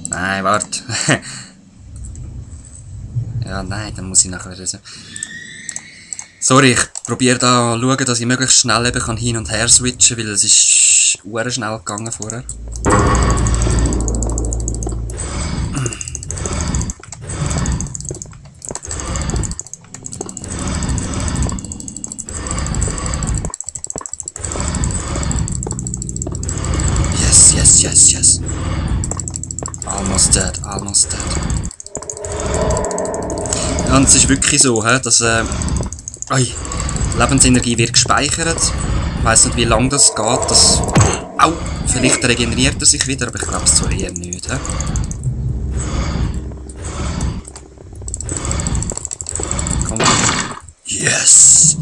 Nein, warte. Ja, nein, dann muss ich nachher wieder so. Sorry, ich probiere da zu schauen, dass ich möglichst schnell eben kann hin und her switchen, weil es ist sehr schnell gegangen vorher. Yes, yes, yes, yes. Almost dead, almost dead. Ja, und es ist wirklich so, dass die Lebensenergie wird gespeichert. Ich weiss nicht, wie lange das geht. Au! Vielleicht regeneriert er sich wieder, aber ich glaube es zwar eher nicht. He? Komm. Yes!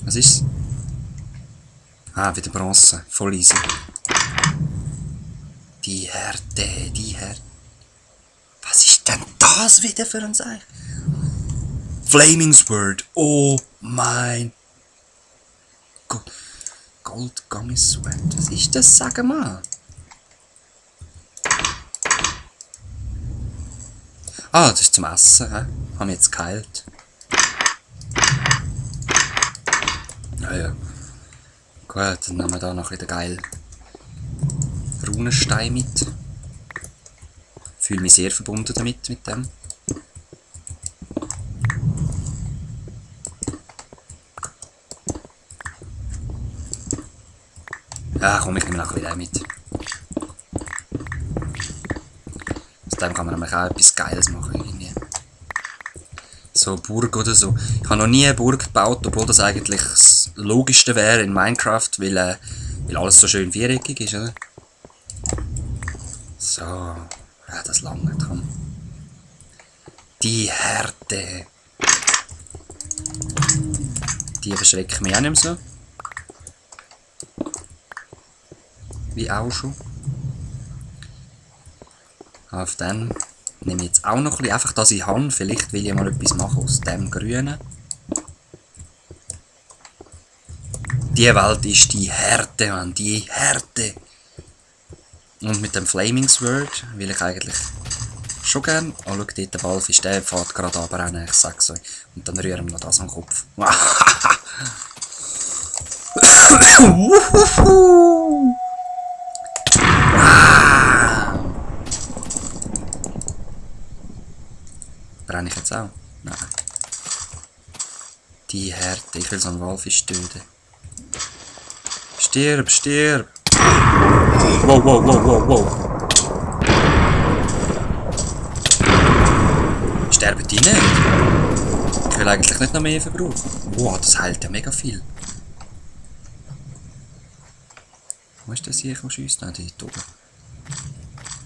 Was ist's? Ah, wieder Bronze. Voll easy. Die Härte, die Härte. Was ist denn das wieder für ein Zeichen? Flaming Sword. Oh mein Gott. Gold Gummy Sweat. Was ist das? Sag mal. Ah, das ist zum Essen. He? Haben wir jetzt geheilt. Ja. Gut, dann nehmen wir da noch wieder geil Runenstein mit. Fühle mich sehr verbunden damit, mit dem. Ja, komm, ich nehme nachher wieder mit. Aus dem kann man nämlich auch etwas Geiles machen. Irgendwie. So Burg oder so. Ich habe noch nie eine Burg gebaut, obwohl das eigentlich das Logischste wäre in Minecraft, weil alles so schön viereckig ist, oder? So. Ja, das lange dran. Die Härte. Die verschrecken mich auch nicht mehr so. Wie auch schon. Auf den nehme ich jetzt auch noch ein bisschen, einfach dass ich habe. Vielleicht will ich mal etwas machen aus dem Grünen. Die Welt ist die Härte, Mann, die Härte. Und mit dem Flaming Sword will ich eigentlich schon gern. Oh, schau, dort der Walfisch, der fährt gerade runter, ich sag's euch. Und dann rühren wir noch das am Kopf. Brenne ich jetzt auch? Nein. Die Härte, ich will so einen Walfisch töten. Stirb, stirb! Wow, wow, wow, wow, wow. Sterben die nicht? Ich will eigentlich nicht noch mehr verbrauchen. Wow, das heilt ja mega viel. Wo ist das hier, der schiesst? Nein, dort oben.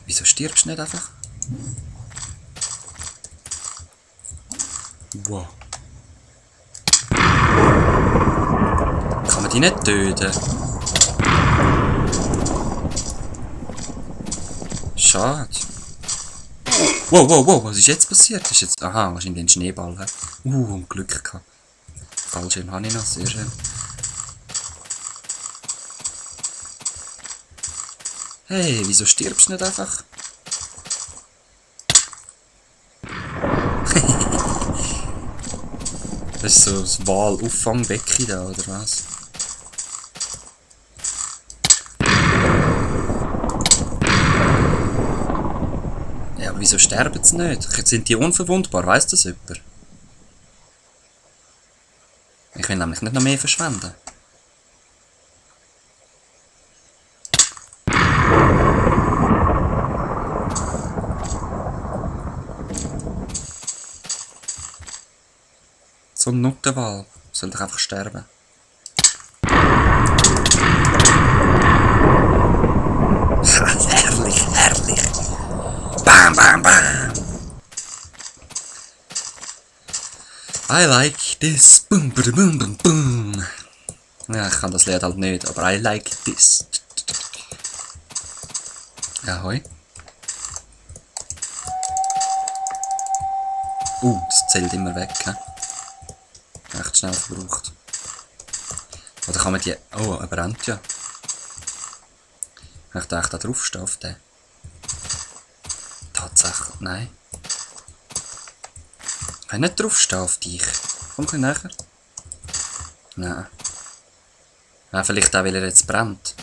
Wieso stirbst du nicht einfach? Wow. Kann man die nicht töten? Schade. Wow, wow, wow, was ist jetzt passiert? Ist jetzt, aha, wahrscheinlich ein Schneeball. Und Glück gehabt. Fallschirm habe ich noch, sehr schön. Hey, wieso stirbst du nicht einfach? Das ist so das Walauffangbecken da, oder was? Ja, aber wieso sterben sie nicht? Sind die unverwundbar? Weiss das jemand? Ich will nämlich nicht noch mehr verschwenden. So ein Nuttenwal soll doch einfach sterben. Herrlich, herrlich. Bam, bam, bam. I like this. Boom, boom, boom, boom, boom. Ja, ich kann das Lied halt nicht, aber I like this. Ja, hoi. Das zählt immer weg, he? Echt schnell verbraucht. Oder kann man die... Oh, er brennt ja. Ich dachte, da drauf steht auf den. Tatsächlich, nein. Ich kann nicht draufstehen auf dich. Komm ein bisschen näher. Nein. Ja, vielleicht auch, weil er jetzt brennt.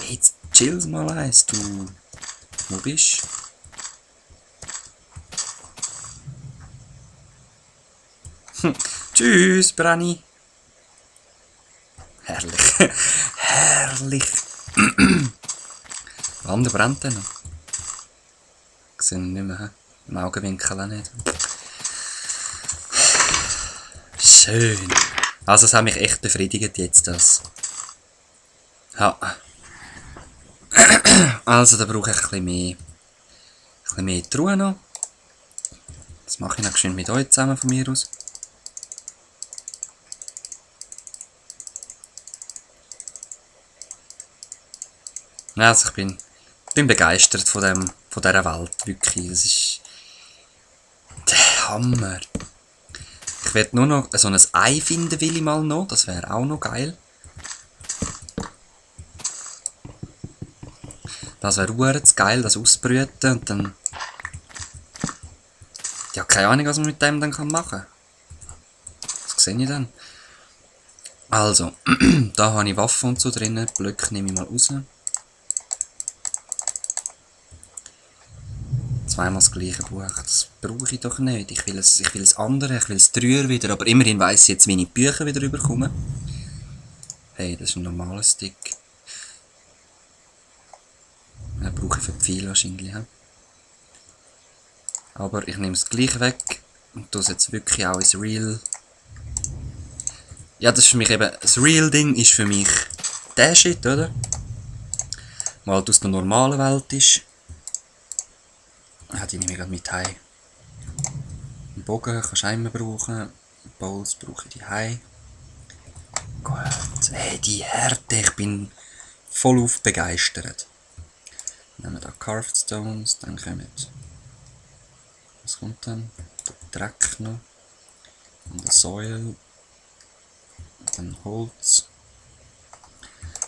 Jetzt chill's mal eins, du. Wo bist du? Tschüss, Branni. Herrlich. Herrlich. Der andere brennt dann noch. Ich sehe ihn nicht mehr. Im Augenwinkel auch nicht. Schön. Also es hat mich echt befriedigt jetzt, das. Ja. Also da brauche ich ein bisschen mehr Truhe noch. Das mache ich noch schön mit euch zusammen von mir aus. Ja, also ich bin begeistert von dieser Welt, wirklich. Das ist der Hammer. Ich werde nur noch so ein Ei finden, will ich mal noch. Das wäre auch noch geil. Das wäre geil, das ausbrüten und dann... Ja, keine Ahnung, was man mit dem dann machen kann. Das sehe ich dann. Also, da habe ich Waffen und so drin. Blöcke nehme ich mal raus. Zweimal das gleiche Buch. Das brauche ich doch nicht. Ich will das andere, ich will das Dreier wieder. Aber immerhin weiss ich jetzt, wie ich die Bücher wieder rüberkomme. Hey, das ist ein normaler Stick. Den brauche ich für die Pfeile wahrscheinlich. He? Aber ich nehme das gleiche weg und tue es jetzt wirklich auch ins Real. Ja, das ist für mich eben, das Real-Ding ist für mich der Shit, oder? Weil halt aus der normalen Welt ist. Ja, die nehme ich gerade mit heim. Einen Bogen kannst du einmal brauchen. Bowls brauche ich die heim. Gut, hey, die Härte, ich bin voll auf begeistert. Nehmen wir da Carved Stones, dann kommen... Was kommt dann? Der Dreck noch. Und der Soil. Dann Holz.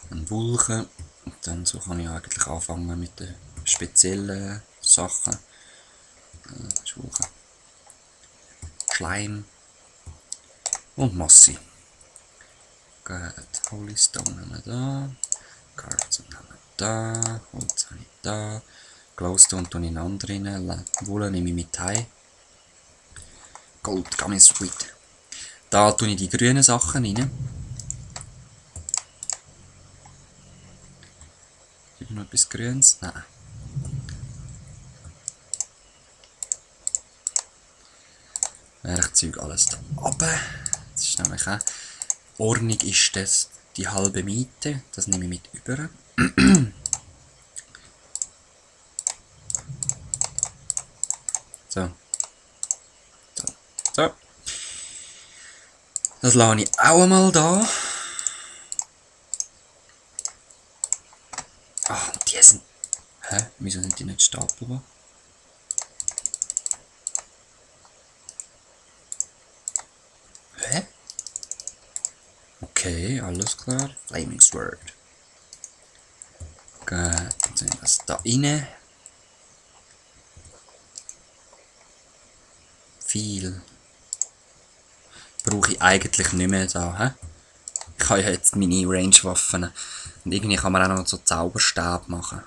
Dann Wulchen. Und dann so kann ich eigentlich anfangen mit den speziellen Sachen. Wulchen. Schleim. Und Masse. Gut. Holy Stone haben wir da. Carved Stone haben wir da. Holz habe ich da. Glowstone tue ich in andere rein. Wolle nehme ich mit heim. Gold Gummy Sweet. Da tue ich die grünen Sachen rein. Gibt noch etwas Grünes? Nein. Werkzeug alles da runter. Das ist nämlich auch... Ordnung ist das die halbe Miete. Das nehme ich mit über. So. So. Das lasse ich auch einmal da. Ah, die sind... Hä? Wieso sind die nicht stapelbar? Hä? Okay, alles klar. Flaming Sword. Gut, dann sind wir das da rein. Viel brauche ich eigentlich nicht mehr da. He? Ich habe ja jetzt meine Range-Waffen. Und irgendwie kann man auch noch so Zauberstab machen.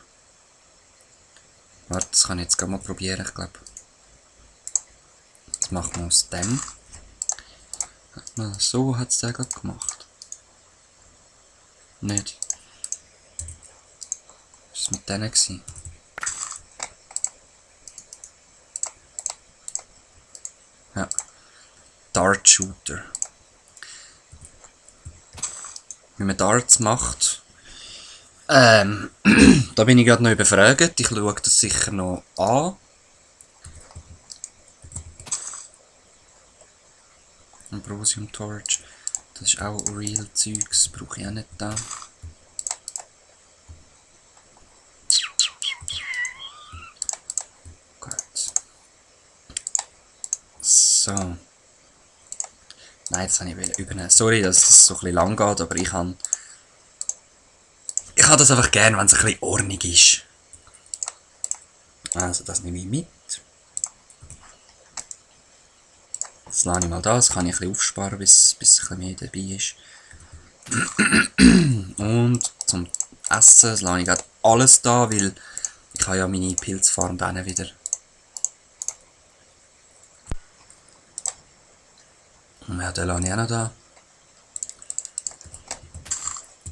Warte, das kann ich jetzt gerade mal probieren, ich glaube. Das machen wir aus dem. So hat es der gerade gemacht. Nicht. Was war mit denen gewesen? Ja. Dart Shooter. Wie man Darts macht. Da bin ich gerade noch überfragt. Ich schaue das sicher noch an. Ambrosium Torch. Das ist auch Real Zeugs. Brauche ich auch nicht da. Gut. So. Nein, das habe ich übernehmen. Sorry, dass das so ein bisschen lang geht, aber ich habe habe das einfach gern, wenn es ein bisschen ordentlich ist. Also das nehme ich mit. Das lasse ich mal da, das kann ich ein bisschen aufsparen, bis ein bisschen mehr dabei ist. Und zum Essen, das lasse ich gerade alles da, weil ich habe ja meine Pilzfarm dann wieder. Ja, den lasse ich auch noch da.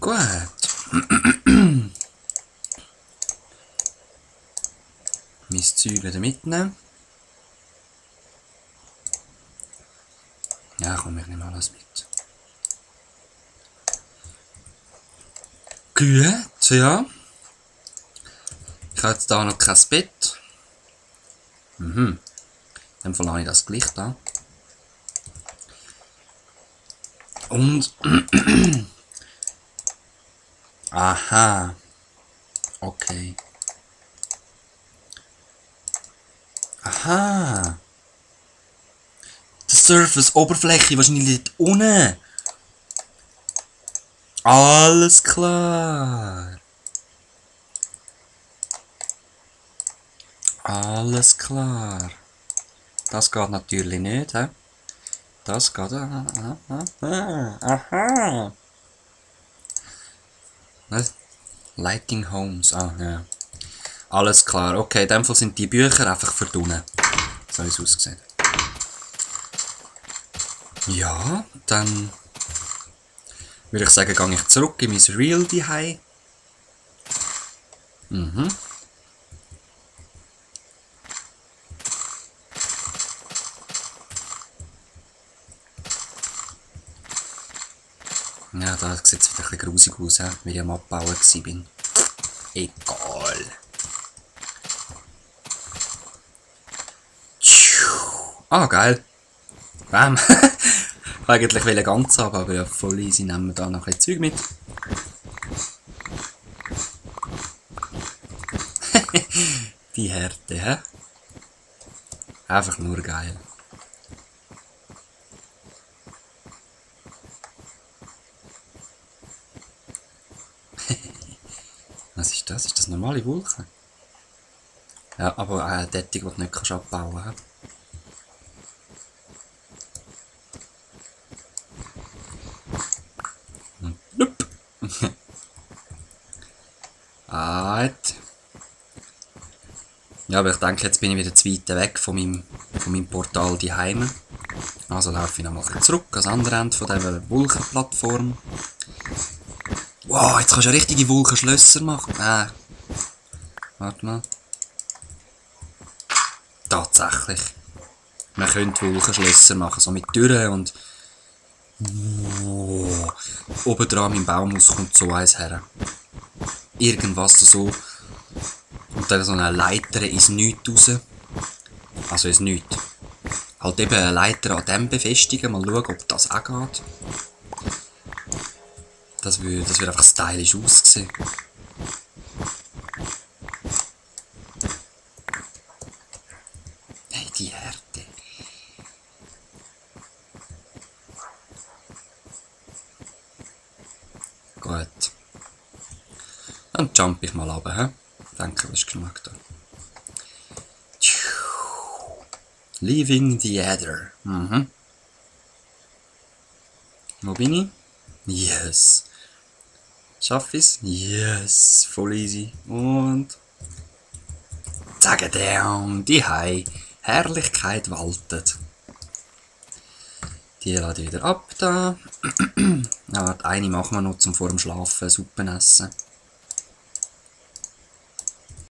Gut. Mein Zeug wieder mitnehmen. Ja, komm, ich nehme alles mit. Gut, ja. Ich habe jetzt hier noch kein Bett. Dann verlange ich das Licht an. Und... Aha. Okay. Aha. Die Surface-Oberfläche wahrscheinlich dort unten. Alles klar. Alles klar. Das geht natürlich nicht, hä? Das geht... Aha. Lighting Homes. Ah, ja. Alles klar. Okay, in dem Fall sind die Bücher einfach verdunnt. So wie es aussieht. Ja, dann würde ich sagen, gehe ich zurück in mein Real Zuhause. Ja, da sieht es wieder ein bisschen grusig aus, wie ich am Abbauen war. Egal. Ah, geil. Bam. Eigentlich will ich ganz ab, aber ja, voll easy, nehmen wir da noch ein Zeug mit. Die Härte, hä? Einfach nur geil. Was ist das? Ist das normale Wolken? Ja, aber dort, die du nicht kannst abbauen kannst. Nope. Ja, aber ich denke, jetzt bin ich wieder zu weit weg von meinem Portal daheim. Also laufe ich nochmal zurück ans andere Ende von dieser Wolkenplattform. Wow, jetzt kannst du ja richtige Wolkenschlösser machen. Warte mal. Tatsächlich. Man könnte Wolkenschlösser machen, so mit Türen und... Wow. Oben dran im Baumhaus kommt so eins her. Irgendwas so. Und dann so eine Leiter ins Nichts raus. Also ins Nichts. Halt eben eine Leiter an dem befestigen, mal schauen, ob das auch geht. Das wird einfach stylisch aussehen. Hey, die Härte. Gut. Dann jump ich mal runter, hä? Ich denke, das ist genug da. Leaving the Adder. Wo bin ich? Yes. Schaff ich's? Yes. Voll easy. Und... Zack down. Die Hai. Herrlichkeit waltet. Die lade ich wieder ab da. Ja, warte, eine machen wir noch zum vor dem Schlafen Suppen essen.